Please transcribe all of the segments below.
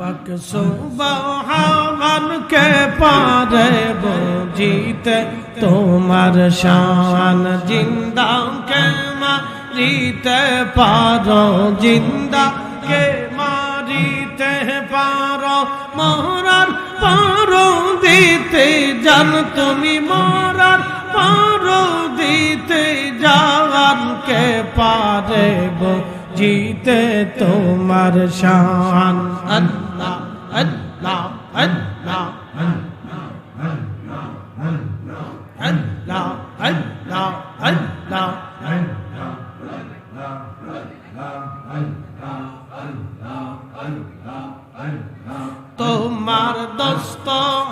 পাক সুবহান কে পারে বুঝিতে তোমার শান জিন্দা কে মারিতে পারো জিন্দা কে মারিতে পারো মরার পারো দিতে জান তুমি মরার পারো দিতে জান কে পারে জিতে তোমার শান আল্লাহ আল্লাহ আল্লাহ আল্লাহ আল্লাহ আল্লাহ তোমার দোস্ত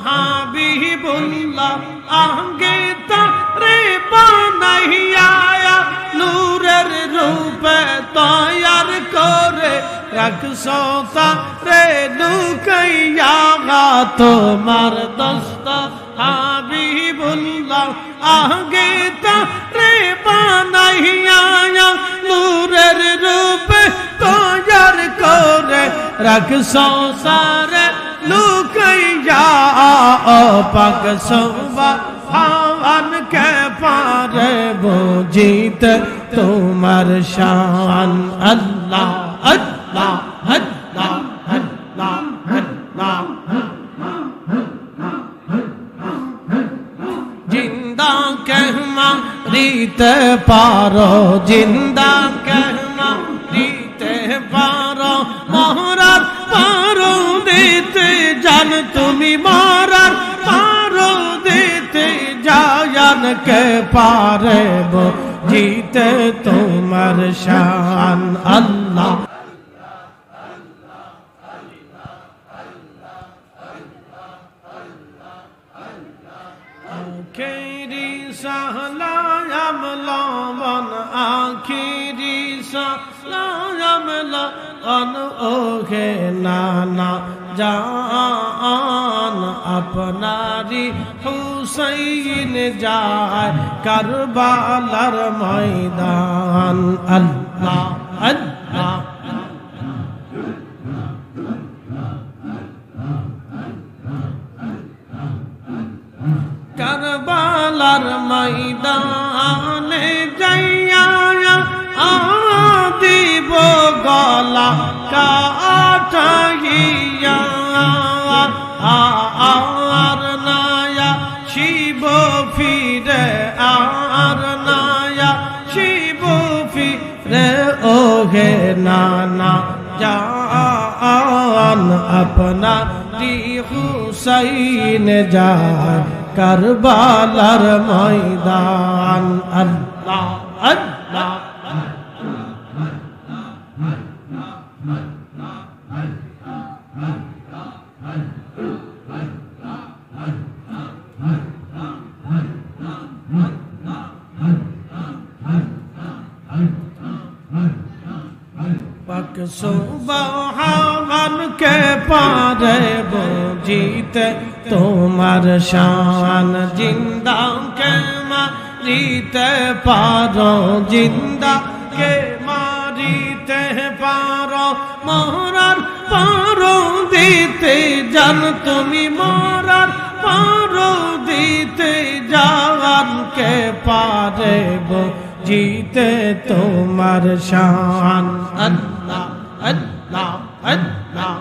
হাবিবুল্লাহ আগে তারে বানাইয়া নূরের রূপে তৈয়ার করে রাখছো তারে লুকাইয়া তোমার দোস্ত হাবিবুল্লাহ আগে তারে বানাইয়া নূরের রূপে তৈয়ার করে রাখছো তারে লুকাইয়া পাক সুবহান কে পারে বুঝিতে তোমার শান আল্লাহ আল্লাহ আল্লাহ আল্লাহ আল্লাহ জিন্দা কে মারিতে পারো জিন্দা কে মারিতে পারো মরার পারো দিতে জান তুমি মরার পারো দিতে জান কে পারে জিতে তোমার শান আল্লাহ আখেরি সালাম লবন আখেরি সালাম লবন ওহে নানা জান আপনারি হুসাইন যায় কারবালার ময়দান আল্লাহ আল্লাহ কারবালার ময়দানে যাইয়া দিব গলা কাটাইয়া আর নায়া শিব ফিরে আর নায়া শিব ফিরে ওহে নানা জান আপনা হুসাইন যায় কারবালার ময়দান আল্লাহ আল্লাহ পাক সুবহান কে পারে বুঝিতে তোমার শান জিন্দা কে মারিতে পারো জিন্দা কে মারিতে পারো মরার পারো দিতে জান তুমি মরার পারো দিতে জান কে পারে জিতে তোমার শান আল্লাহ আল্লাহ আল্লাহ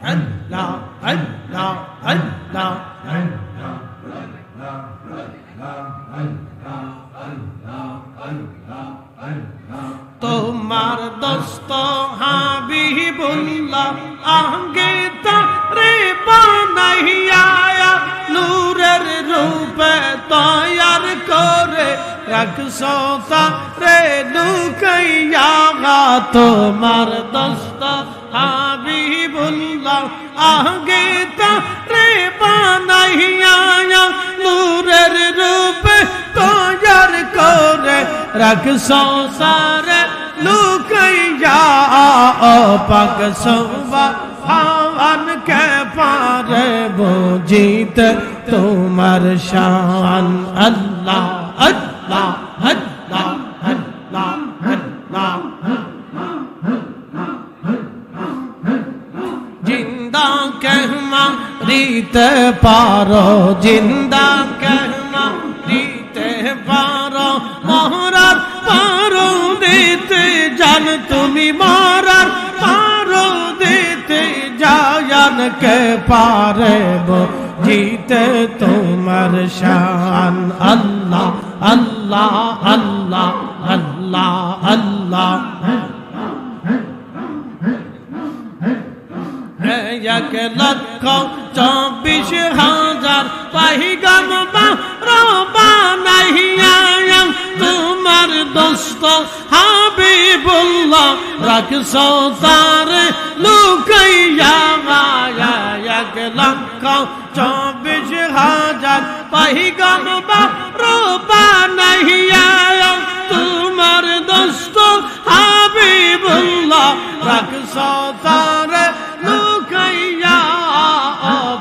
আল্লাহ আল্লাহ আল্লাহ তোমার দোস্ত হাবিবুল্লাহ আগে তারে বানাইয়া নূরের রূপে তৈয়ার করে রাখছো তারে লুকাইয়া তোমার দোস্ত হাবিবুল্লাহ আগে তারে বানাইয়া নূরের রূপে তৈয়ার করে রাখছো তারে লুকাইয়া পাক সুবহান কে পারে বুঝিতে তোমার শান আল্লাহ আল্লাহ আল্লাহ আল্লাহ আল্লাহ कहमा रीते पारो जिंदा कहमा रीते पारो मोहरार पारो देते जान तुम्ही मारार पारो देते जान के पारे बो जीते तुम्हार शान अल्लाह अल्लाह अल्लाह अल्लाह अल्लाह एक लक्ष 24,000 पैगम्बर बानाइया तुम्हार दोस्त हबीबुल्लाह रखसो तारे लुकाइया एक लक्ष 24,000 पैगम्बर बानाइया तुम्हार दोस्त हबीबुल्लाह रखसो तारे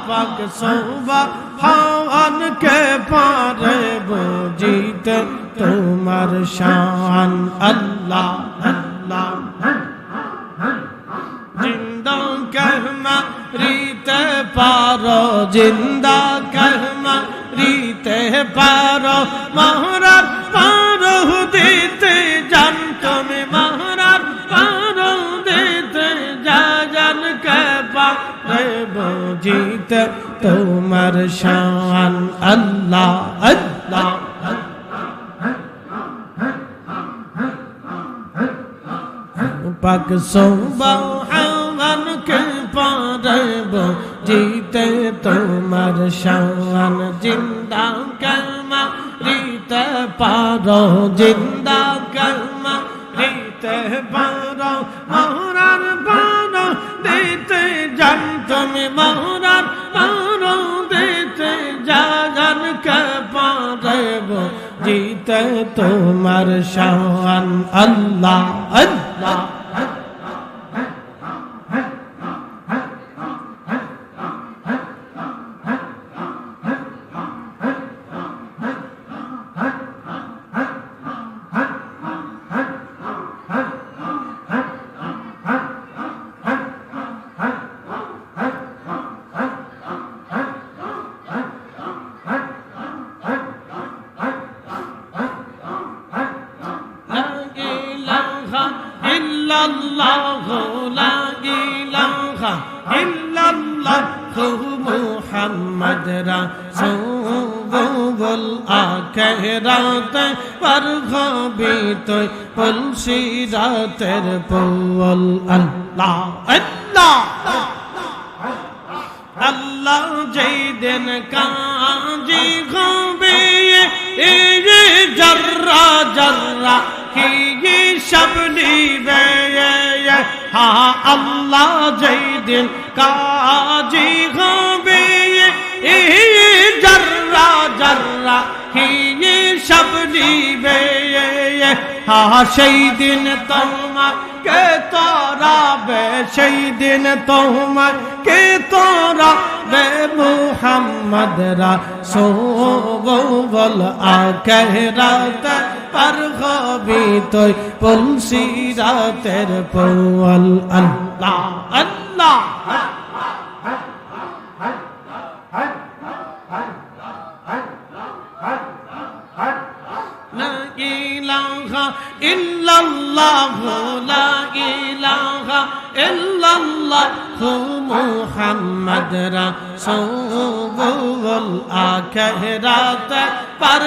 पाक सुभान के पारे बुझीते तुम्हार शान अल्लाह अल्लाह जिंदा कहमा रीते पारो जिंदा कहमा रीते पारो महरार पारो देते जान तुम्हें महरार पारो देते जान के पारे बुझीते तुम्हार शान अल्लाह अल्लाह पाक सुभान के पारे बुझीते तुम्हार शान जिंदा कहमा रीते पारो जिंदा कहमा रीते पारो महरार पारो देते जान तुम्हें महरार पारो देते जान के पारे जीते तुम्हार शान अल्लाह अल्लाह मोहम्मद रसूलुल आखिरत पर भी तो पुलसिरातेर पुल अल्लाह अल्लाह अल्लाह जय दिन काजी खोबे ये जर्रा जर्रा की ये शबनी वे हाँ अल्लाह जय दिन काजी खोबे ये जर्रा जर्रा की ये शबनी वे हाँ সেই দিন তোমাকে তোরাবে সেই দিন তোমাকে তোরাবে মুহাম্মদ রাসূলুল আখিরাত पर भी तो पुलसिरातेर पुल अल्लाह अल्लाह ला इलाहा इल्लल्लाह ला इलाहा इल्लल्लाह मुहम्मद रसूलुल आखिरत पर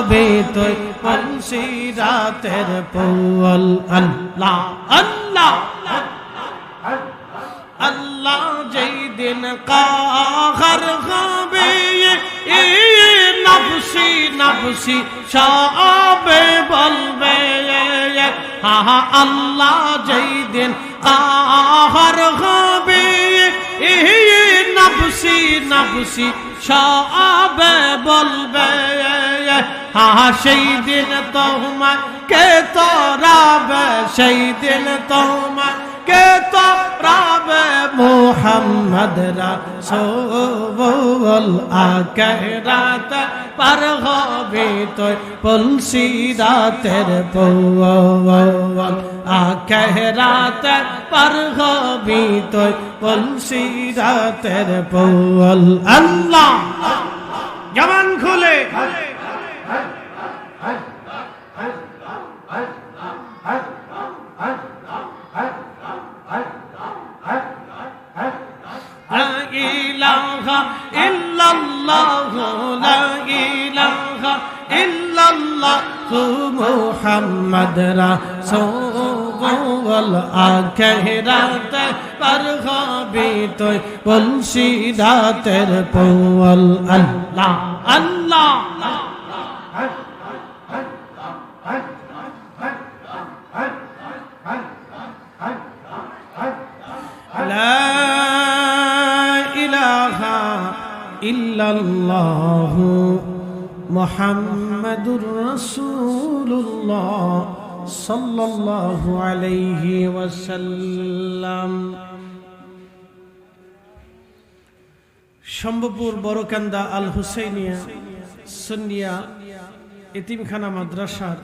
भी तो पुलसिरातेर पुल अल्लाह अल्लाह अल्लाह जय दिन काहर खाबे ये नफसी नफसी शाबे बलबे हाँ अल्लाह जय दिन काहर खाबे ये नफसी नफसी शाबे बलबे हाँ সেই দিন তোমাকে তোরাবে সেই দিন তোমাকে তোরাবে মোহাম্মদ রাসূল আখিরাত পার হবে তুই পুলসিরাতের পৌল আখিরাত পার হবে তুই পুলসিরাতের পৌল আল্লাহ জবান খুলে لا إله إلا الله لا إله إلا الله محمد رسول আখিরাত পার হবে তুই পুলসিরাতের পৌল আল্লাহ আল্লাহ لا إله إلا الله محمد رسول الله صلى الله عليه وسلم সম্ভবপুর বড়কান্দা আল হুসাইনিয়া সুন্নিয়া এতিমখানা মাদ্রাসার